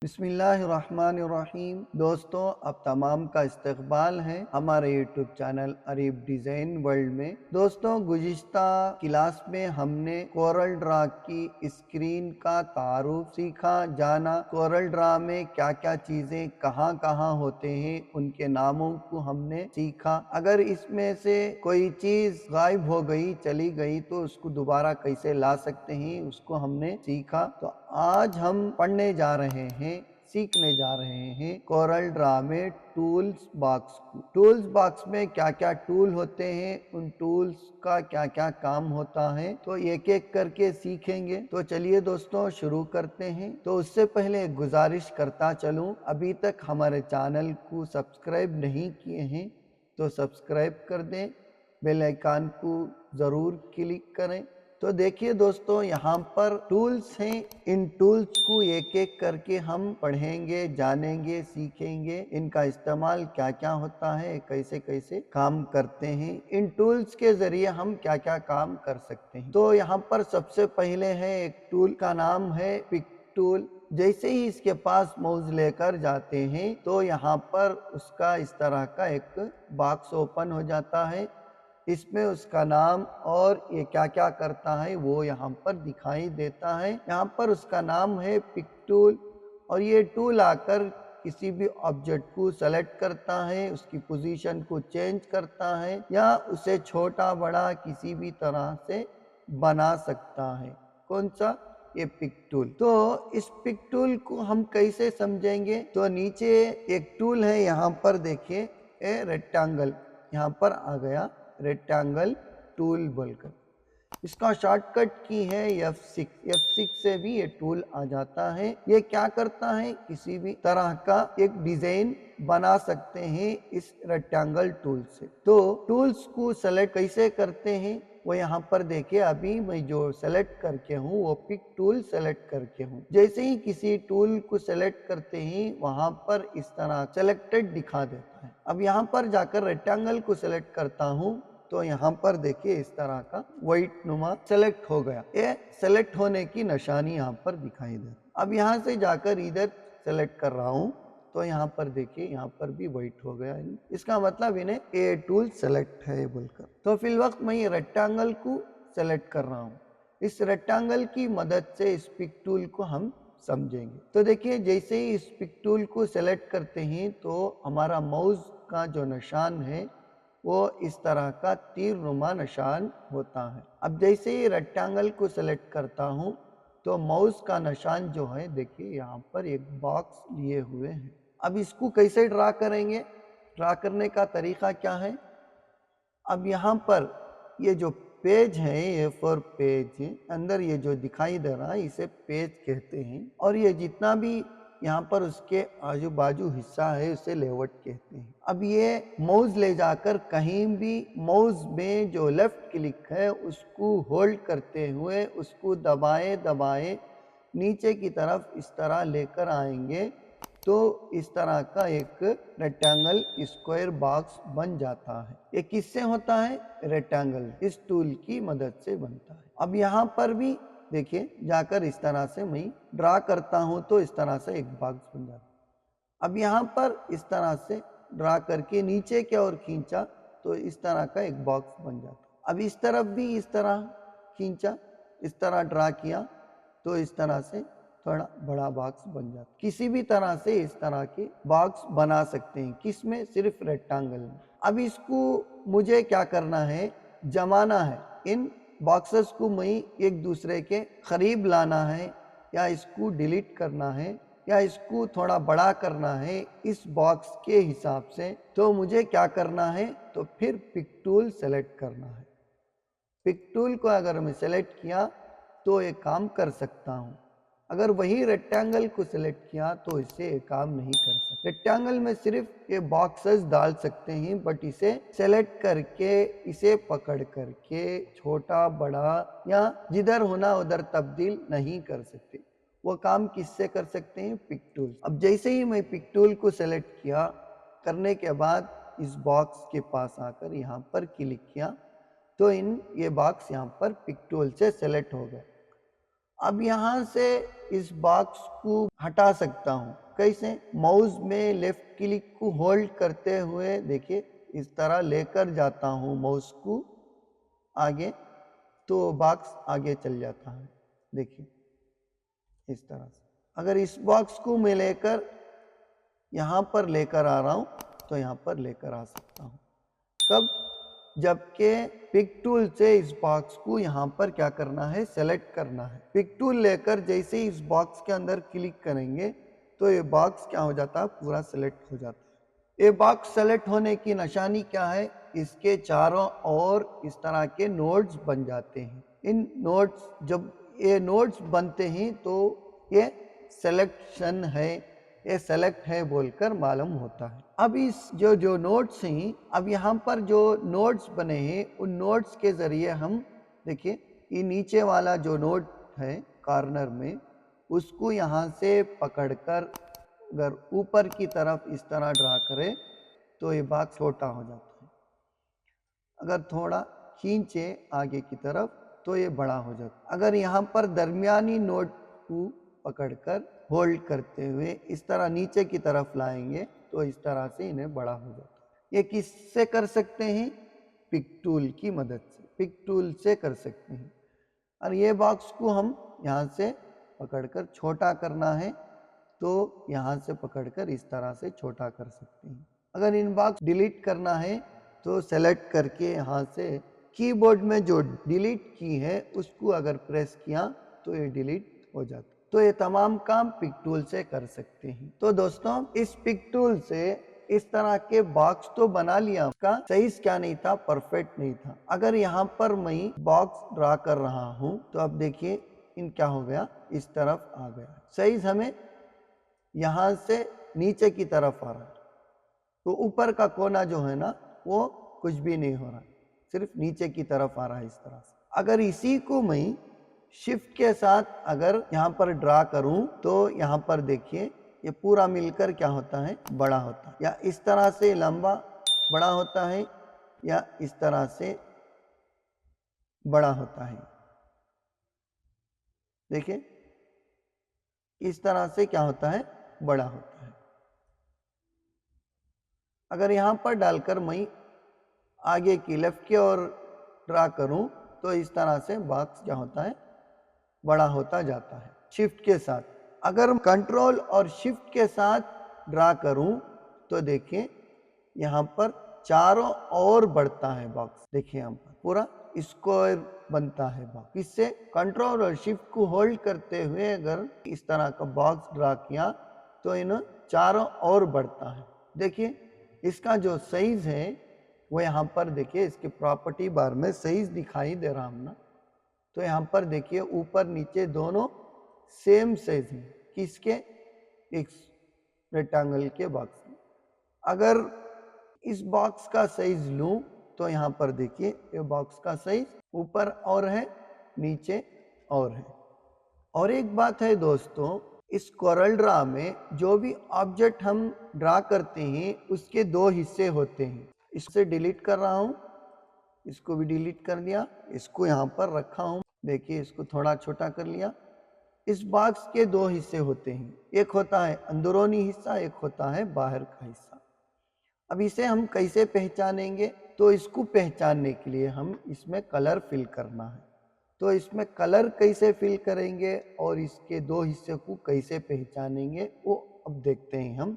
बिस्मिल्लाहिर्रहमानिर्रहीम। दोस्तों, अब तमाम का इस्तकबाल है हमारे YouTube channel Areeb design world में। दोस्तों, गुज़िश्ता क्लास में हमने कोरल ड्रा की स्क्रीन का तारुफ सीखा, जाना कोरल ड्रा में क्या क्या चीज़ें कहाँ कहाँ होते हैं उनके नामों को हमने सीखा। अगर इसमें से कोई चीज़ गायब हो गई, चली गई, तो उसको दोबारा कैसे ला सकते हैं उसको हमने सीखा। तो आज हम पढ़ने जा रहे हैं, सीखने जा रहे हैं कोरल ड्रा में टूल्स बॉक्स को। टूल्स बॉक्स में क्या क्या टूल होते हैं, उन टूल्स का क्या क्या काम होता है, तो एक एक करके सीखेंगे। तो चलिए दोस्तों शुरू करते हैं। तो उससे पहले एक गुजारिश करता चलूं, अभी तक हमारे चैनल को सब्सक्राइब नहीं किए हैं तो सब्सक्राइब कर दें, बेल आइकन को ज़रूर क्लिक करें। तो देखिए दोस्तों, यहाँ पर टूल्स हैं, इन टूल्स को एक एक करके हम पढ़ेंगे, जानेंगे, सीखेंगे। इनका इस्तेमाल क्या क्या होता है, कैसे कैसे काम करते हैं, इन टूल्स के ज़रिए हम क्या क्या काम कर सकते हैं। तो यहाँ पर सबसे पहले है एक टूल का नाम है पिक टूल। जैसे ही इसके पास माउस लेकर जाते हैं तो यहाँ पर उसका इस तरह का एक बॉक्स ओपन हो जाता है। इसमें उसका नाम और ये क्या क्या करता है वो यहाँ पर दिखाई देता है। यहाँ पर उसका नाम है पिक टूल, और ये टूल आकर किसी भी ऑब्जेक्ट को सेलेक्ट करता है, उसकी पोजीशन को चेंज करता है, या उसे छोटा बड़ा किसी भी तरह से बना सकता है। कौन सा? ये पिक टूल। तो इस पिक टूल को हम कैसे समझेंगे? तो नीचे एक टूल है, यहाँ पर देखिए रेक्टेंगल, यहाँ पर आ गया रेक्टेंगल टूल बोलकर। इसका शॉर्टकट की है F6। F6 से भी ये टूल आ जाता है। ये क्या करता है, किसी भी तरह का एक डिजाइन बना सकते हैं इस रेक्टेंगल टूल से। तो टूल्स को सेलेक्ट कैसे करते हैं वो यहाँ पर देखिए। अभी मैं जो सेलेक्ट करके हूँ वो पिक टूल सेलेक्ट करके हूँ। जैसे ही किसी टूल को सेलेक्ट करते ही वहां पर इस तरह सेलेक्टेड दिखा देता है। अब यहाँ पर जाकर रेक्टेंगल को सेलेक्ट करता हूँ तो यहाँ पर देखिए इस तरह का व्हाइट नुमा सेलेक्ट हो गया। ये सेलेक्ट होने की निशानी यहाँ पर दिखाई दे। अब यहाँ से जाकर इधर सेलेक्ट कर रहा हूँ तो यहाँ पर देखिए, यहाँ पर भी व्हाइट हो गया। इसका मतलब इन्हें ए टूल सेलेक्ट है बोलकर। तो फिल वक्त मैं ये रेक्टेंगल को सेलेक्ट कर रहा हूँ। इस रेक्टेंगल की मदद से इस पिक टूल को हम समझेंगे। तो देखिए, जैसे ही इस पिक टूल को सेलेक्ट करते हैं तो हमारा माउस का जो निशान है वो इस तरह का तीर नुमा निशान होता है। अब जैसे ही रेक्टेंगल को सेलेक्ट करता हूं तो माउस का निशान जो है देखिए यहाँ पर एक बॉक्स लिए हुए हैं। अब इसको कैसे ड्रा करेंगे? ड्रा करने का तरीका क्या है? अब यहाँ पर ये जो पेज है, ये फॉर पेज अंदर ये जो दिखाई दे रहा है इसे पेज कहते हैं, और ये जितना भी यहाँ पर उसके आजू बाजू हिस्सा है उसे लेआउट कहते हैं। अब ये माउस ले जाकर कहीं भी माउस में जो लेफ्ट क्लिक है उसको होल्ड करते हुए उसको दबाए दबाए नीचे की तरफ इस तरह लेकर आएंगे तो इस तरह का एक रेक्टेंगल स्क्वायर बॉक्स बन जाता है। ये किससे होता है? रेक्टेंगल इस टूल की मदद से बनता है। अब यहाँ पर भी देखिए, जाकर इस तरह से मैं ड्रा करता हूं तो इस तरह से एक बॉक्स बन जाता है। अब यहाँ पर इस तरह से ड्रा करके नीचे की ओर खींचा तो इस तरह का एक बॉक्स बन जाता है। अब इस तरफ भी इस तरह खींचा, इस तरह ड्रा किया तो इस तरह से थोड़ा बड़ा बॉक्स बन जाता है। किसी भी तरह से इस तरह के बॉक्स बना सकते हैं। किसमें? सिर्फ रेक्टेंगल में। अब इसको मुझे क्या करना है? जमाना है। इन बॉक्सेस को मैं एक दूसरे के करीब लाना है, या इसको डिलीट करना है, या इसको थोड़ा बड़ा करना है इस बॉक्स के हिसाब से। तो मुझे क्या करना है? तो फिर पिक टूल सेलेक्ट करना है। पिक टूल को अगर मैं सेलेक्ट किया तो ये काम कर सकता हूं। अगर वही रेक्टेंगल को सिलेक्ट किया तो इससे ये काम नहीं कर सकते। रेक्टेंगल में सिर्फ ये बॉक्सेस डाल सकते हैं, बट इसे सेलेक्ट करके इसे पकड़ करके छोटा बड़ा या जिधर होना उधर तब्दील नहीं कर सकते। वो काम किससे कर सकते हैं? Pick tool. अब जैसे ही मैं पिक टूल को सेलेक्ट किया, करने के बाद इस बॉक्स के पास आकर यहाँ पर क्लिक किया तो ये बॉक्स यहाँ पर पिक टूल से सेलेक्ट हो गए। अब यहाँ से इस बॉक्स को हटा सकता हूँ। कैसे? माउस में लेफ्ट क्लिक को होल्ड करते हुए देखिए इस तरह लेकर जाता हूँ माउस को आगे, तो बॉक्स आगे चल जाता है। देखिए इस तरह से। अगर इस बॉक्स को मैं लेकर यहाँ पर लेकर आ रहा हूँ तो यहाँ पर लेकर आ सकता हूँ। कब? जबकि पिक टूल से इस बॉक्स को यहाँ पर क्या करना है? सेलेक्ट करना है। पिक टूल लेकर जैसे ही इस बॉक्स के अंदर क्लिक करेंगे तो ये बॉक्स क्या हो जाता है? पूरा सेलेक्ट हो जाता है। ये बॉक्स सेलेक्ट होने की निशानी क्या है? इसके चारों ओर इस तरह के नोड्स बन जाते हैं। इन नोड्स, जब ये नोड्स बनते हैं तो ये सिलेक्शन है, ये सेलेक्ट है बोलकर मालूम होता है। अब इस जो नोड्स हैं, अब यहाँ पर जो नोड्स बने हैं उन नोड्स के जरिए हम देखिए ये नीचे वाला जो नोड है कॉर्नर में, उसको यहाँ से पकड़कर अगर ऊपर की तरफ इस तरह ड्रा करें तो ये बॉक्स छोटा हो जाता है। अगर थोड़ा खींचे आगे की तरफ तो ये बड़ा हो जाता है। अगर यहाँ पर दरमियानी नोड को पकड़कर होल्ड करते हुए इस तरह नीचे की तरफ लाएंगे तो इस तरह से इन्हें बड़ा हो जाता है। ये किससे कर सकते हैं? पिक टूल की मदद से, पिक टूल से कर सकते हैं। और ये बॉक्स को हम यहाँ से पकड़कर छोटा करना है तो यहाँ से पकड़कर इस तरह से छोटा कर सकते हैं। अगर इन बॉक्स डिलीट करना है तो सेलेक्ट करके यहाँ से कीबोर्ड में जो डिलीट की है उसको अगर प्रेस किया तो ये डिलीट हो जाता है। तो ये तमाम काम पिक टूल से कर सकते हैं। तो दोस्तों इस पिक टूल से इस तरह के बॉक्स तो बना लिया, उसका साइज क्या नहीं था? परफेक्ट नहीं था। अगर यहाँ पर मैं बॉक्स ड्रा कर रहा हूँ तो अब देखिए इन क्या हो गया? इस तरफ आ गया। साइज हमें यहाँ से नीचे की तरफ आ रहा है, तो ऊपर का कोना जो है ना वो कुछ भी नहीं हो रहा, सिर्फ नीचे की तरफ आ रहा है इस तरह से। अगर इसी को मैं शिफ्ट के साथ अगर यहाँ पर ड्रा करूं तो यहाँ पर देखिए ये पूरा मिलकर क्या होता है? बड़ा होता है। या इस तरह से लंबा बड़ा होता है या इस तरह से बड़ा होता है। देखिए इस तरह से क्या होता है? बड़ा होता है। अगर यहाँ पर डालकर मैं आगे की लेफ्ट की ओर ड्रा करूं तो इस तरह से बॉक्स क्या होता है? बड़ा होता जाता है शिफ्ट के साथ। अगर कंट्रोल और शिफ्ट के साथ ड्रा करूं तो देखिए यहाँ पर चारों ओर बढ़ता है बॉक्स। देखिए यहाँ पर पूरा स्क्वायर बनता है बॉक्स। इससे कंट्रोल और शिफ्ट को होल्ड करते हुए अगर इस तरह का बॉक्स ड्रा किया तो इन चारों ओर बढ़ता है। देखिए इसका जो साइज है वो यहाँ पर देखिए इसके प्रॉपर्टी बार में साइज दिखाई दे रहा हम ना, तो यहाँ पर देखिए ऊपर नीचे दोनों सेम साइज है। किसके? एक रेक्टेंगल के बॉक्स में। अगर इस बॉक्स का साइज लूं तो यहाँ पर देखिए ये बॉक्स का साइज ऊपर और है नीचे और है। और एक बात है दोस्तों, इस कोरल ड्रा में जो भी ऑब्जेक्ट हम ड्रा करते हैं उसके दो हिस्से होते हैं। इससे डिलीट कर रहा हूं, इसको भी डिलीट कर दिया, इसको यहाँ पर रखा हूं। देखिए इसको थोड़ा छोटा कर लिया। इस बॉक्स के दो हिस्से होते हैं, एक होता है अंदरूनी हिस्सा, एक होता है बाहर का हिस्सा। अब इसे हम कैसे पहचानेंगे? तो इसको पहचानने के लिए हम इसमें कलर फिल करना है। तो इसमें कलर कैसे फिल करेंगे और इसके दो हिस्से को कैसे पहचानेंगे वो अब देखते हैं हम।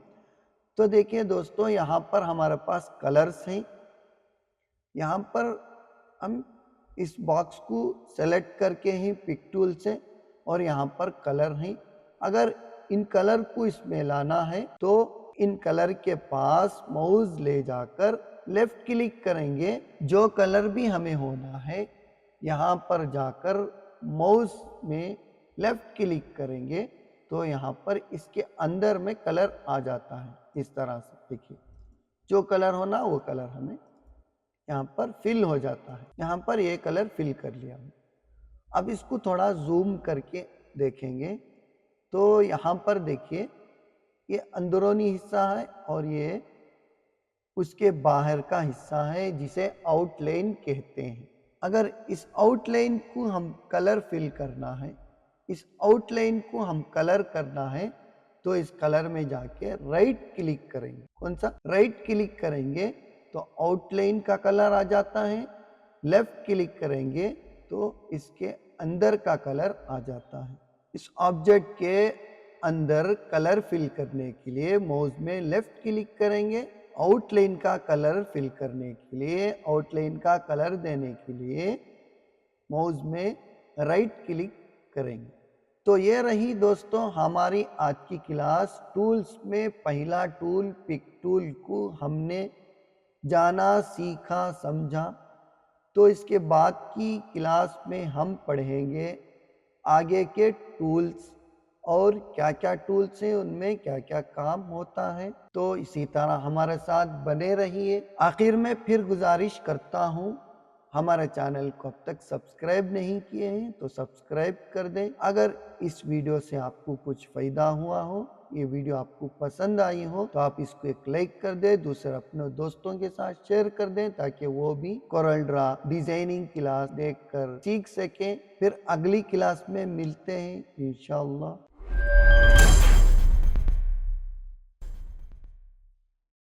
तो देखिए दोस्तों यहाँ पर हमारे पास कलर्स हैं। यहाँ पर हम इस बॉक्स को सेलेक्ट करके ही पिक टूल से और यहाँ पर कलर हैं। अगर इन कलर को इसमें लाना है तो इन कलर के पास माउस ले जाकर लेफ्ट क्लिक करेंगे। जो कलर भी हमें होना है यहाँ पर जाकर माउस में लेफ्ट क्लिक करेंगे तो यहाँ पर इसके अंदर में कलर आ जाता है। इस तरह से देखिए जो कलर होना वो कलर हमें यहाँ पर फिल हो जाता है। यहाँ पर ये कलर फिल कर लिया। अब इसको थोड़ा जूम करके देखेंगे तो यहाँ पर देखिए ये अंदरूनी हिस्सा है और ये उसके बाहर का हिस्सा है जिसे आउटलाइन कहते हैं। अगर इस आउटलाइन को हम कलर फिल करना है, इस आउटलाइन को हम कलर करना है तो इस कलर में जाके राइट क्लिक करेंगे। कौन सा? राइट क्लिक करेंगे तो आउटलाइन का कलर आ जाता है। लेफ्ट क्लिक करेंगे तो इसके अंदर का कलर आ जाता है। इस ऑब्जेक्ट के अंदर कलर फिल करने के लिए माउस में लेफ्ट क्लिक करेंगे। आउटलाइन का कलर फिल करने के लिए, आउटलाइन का कलर देने के लिए माउस में राइट क्लिक करेंगे। तो ये रही दोस्तों हमारी आज की क्लास। टूल्स में पहला टूल पिक टूल को हमने जाना, सीखा, समझा। तो इसके बाद की क्लास में हम पढ़ेंगे आगे के टूल्स और क्या क्या टूल्स हैं, उनमें क्या क्या काम होता है। तो इसी तरह हमारे साथ बने रहिए। आखिर में फिर गुजारिश करता हूँ, हमारे चैनल को अब तक सब्सक्राइब नहीं किए हैं तो सब्सक्राइब कर दें। अगर इस वीडियो से आपको कुछ फ़ायदा हुआ हो, ये वीडियो आपको पसंद आई हो, तो आप इसको एक लाइक कर दें, दूसरे अपने दोस्तों के साथ शेयर कर दें ताकि वो भी कोरल ड्रा डिजाइनिंग क्लास देखकर सीख सकें। फिर अगली क्लास में मिलते हैं इंशाअल्लाह।